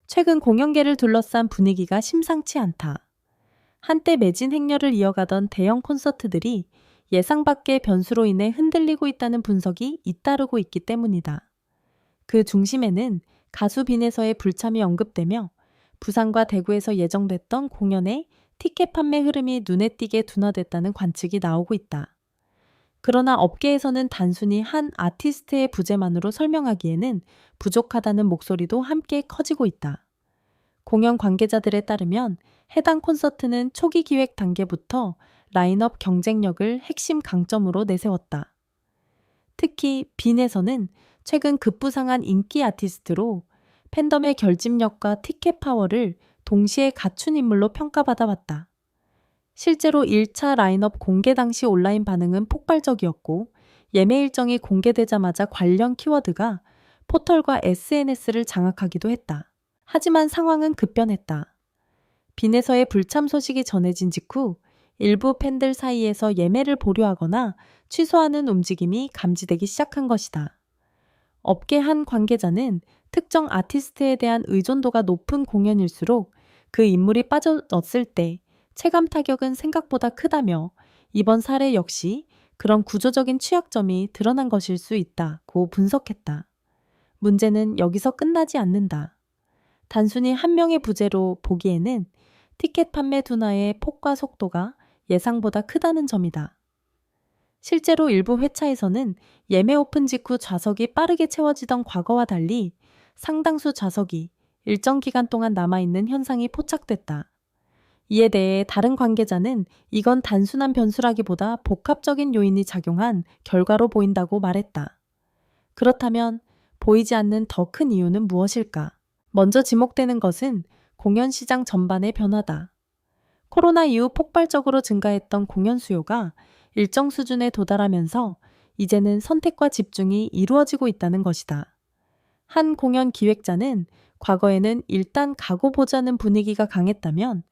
최근 공연계를 둘러싼 분위기가 심상치 않다. 한때 매진 행렬을 이어가던 대형 콘서트들이 예상 밖의 변수로 인해 흔들리고 있다는 분석이 잇따르고 있기 때문이다. 그 중심에는 가수 빈에서의 불참이 언급되며 부산과 대구에서 예정됐던 공연의 티켓 판매 흐름이 눈에 띄게 둔화됐다는 관측이 나오고 있다. 그러나 업계에서는 단순히 한 아티스트의 부재만으로 설명하기에는 부족하다는 목소리도 함께 커지고 있다. 공연 관계자들에 따르면 해당 콘서트는 초기 기획 단계부터 라인업 경쟁력을 핵심 강점으로 내세웠다. 특히 빈에서는 최근 급부상한 인기 아티스트로 팬덤의 결집력과 티켓 파워를 동시에 갖춘 인물로 평가받아 왔다. 실제로 1차 라인업 공개 당시 온라인 반응은 폭발적이었고 예매 일정이 공개되자마자 관련 키워드가 포털과 SNS를 장악하기도 했다. 하지만 상황은 급변했다. 빈에서의 불참 소식이 전해진 직후 일부 팬들 사이에서 예매를 보류하거나 취소하는 움직임이 감지되기 시작한 것이다. 업계 한 관계자는 특정 아티스트에 대한 의존도가 높은 공연일수록 그 인물이 빠져졌을 때 체감 타격은 생각보다 크다며 이번 사례 역시 그런 구조적인 취약점이 드러난 것일 수 있다고 분석했다. 문제는 여기서 끝나지 않는다. 단순히 한 명의 부재로 보기에는 티켓 판매 둔화의 폭과 속도가 예상보다 크다는 점이다. 실제로 일부 회차에서는 예매 오픈 직후 좌석이 빠르게 채워지던 과거와 달리 상당수 좌석이 일정 기간 동안 남아있는 현상이 포착됐다. 이에 대해 다른 관계자는 이건 단순한 변수라기보다 복합적인 요인이 작용한 결과로 보인다고 말했다. 그렇다면 보이지 않는 더 큰 이유는 무엇일까? 먼저 지목되는 것은 공연 시장 전반의 변화다. 코로나 이후 폭발적으로 증가했던 공연 수요가 일정 수준에 도달하면서 이제는 선택과 집중이 이루어지고 있다는 것이다. 한 공연 기획자는 과거에는 일단 가고 보자는 분위기가 강했다면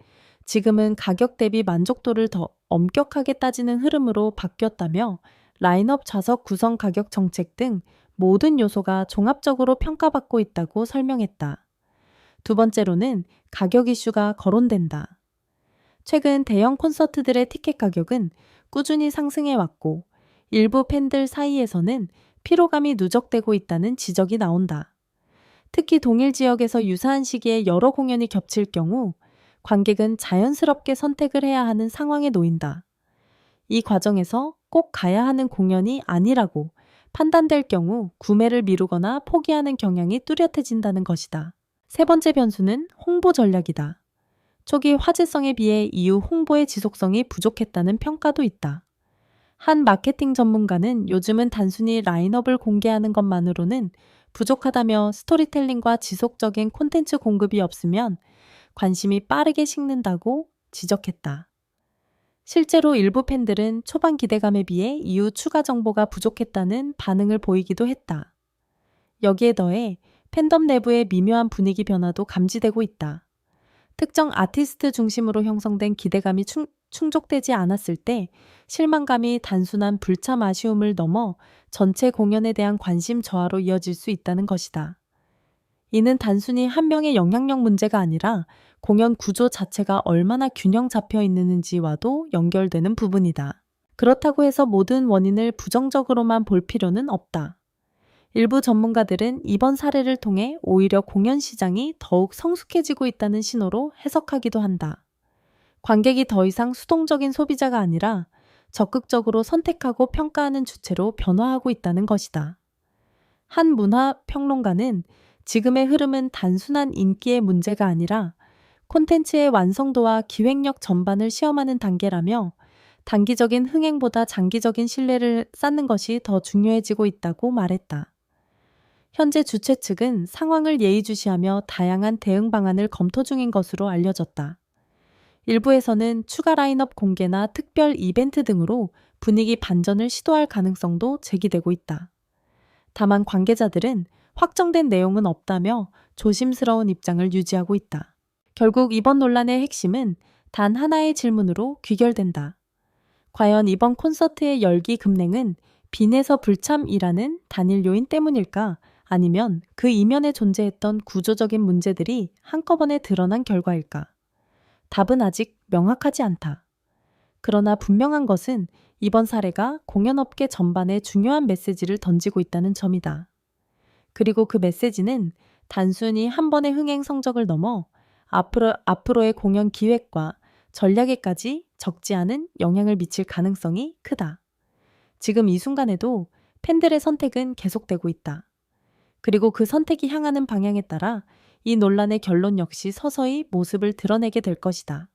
지금은 가격 대비 만족도를 더 엄격하게 따지는 흐름으로 바뀌었다며 라인업 좌석 구성 가격 정책 등 모든 요소가 종합적으로 평가받고 있다고 설명했다. 두 번째로는 가격 이슈가 거론된다. 최근 대형 콘서트들의 티켓 가격은 꾸준히 상승해 왔고 일부 팬들 사이에서는 피로감이 누적되고 있다는 지적이 나온다. 특히 동일 지역에서 유사한 시기에 여러 공연이 겹칠 경우 관객은 자연스럽게 선택을 해야 하는 상황에 놓인다. 이 과정에서 꼭 가야 하는 공연이 아니라고 판단될 경우 구매를 미루거나 포기하는 경향이 뚜렷해진다는 것이다. 세 번째 변수는 홍보 전략이다. 초기 화제성에 비해 이후 홍보의 지속성이 부족했다는 평가도 있다. 한 마케팅 전문가는 요즘은 단순히 라인업을 공개하는 것만으로는 부족하다며 스토리텔링과 지속적인 콘텐츠 공급이 없으면 관심이 빠르게 식는다고 지적했다. 실제로 일부 팬들은 초반 기대감에 비해 이후 추가 정보가 부족했다는 반응을 보이기도 했다. 여기에 더해 팬덤 내부의 미묘한 분위기 변화도 감지되고 있다. 특정 아티스트 중심으로 형성된 기대감이 충족되지 않았을 때 실망감이 단순한 불참 아쉬움을 넘어 전체 공연에 대한 관심 저하로 이어질 수 있다는 것이다. 이는 단순히 한 명의 영향력 문제가 아니라 공연 구조 자체가 얼마나 균형 잡혀 있는지와도 연결되는 부분이다. 그렇다고 해서 모든 원인을 부정적으로만 볼 필요는 없다. 일부 전문가들은 이번 사례를 통해 오히려 공연 시장이 더욱 성숙해지고 있다는 신호로 해석하기도 한다. 관객이 더 이상 수동적인 소비자가 아니라 적극적으로 선택하고 평가하는 주체로 변화하고 있다는 것이다. 한 문화평론가는 지금의 흐름은 단순한 인기의 문제가 아니라 콘텐츠의 완성도와 기획력 전반을 시험하는 단계라며 단기적인 흥행보다 장기적인 신뢰를 쌓는 것이 더 중요해지고 있다고 말했다. 현재 주최 측은 상황을 예의주시하며 다양한 대응 방안을 검토 중인 것으로 알려졌다. 일부에서는 추가 라인업 공개나 특별 이벤트 등으로 분위기 반전을 시도할 가능성도 제기되고 있다. 다만 관계자들은 확정된 내용은 없다며 조심스러운 입장을 유지하고 있다. 결국 이번 논란의 핵심은 단 하나의 질문으로 귀결된다. 과연 이번 콘서트의 열기 급냉은 빈에서 불참이라는 단일 요인 때문일까? 아니면 그 이면에 존재했던 구조적인 문제들이 한꺼번에 드러난 결과일까? 답은 아직 명확하지 않다. 그러나 분명한 것은 이번 사례가 공연업계 전반에 중요한 메시지를 던지고 있다는 점이다. 그리고 그 메시지는 단순히 한 번의 흥행 성적을 넘어 앞으로의 공연 기획과 전략에까지 적지 않은 영향을 미칠 가능성이 크다. 지금 이 순간에도 팬들의 선택은 계속되고 있다. 그리고 그 선택이 향하는 방향에 따라 이 논란의 결론 역시 서서히 모습을 드러내게 될 것이다.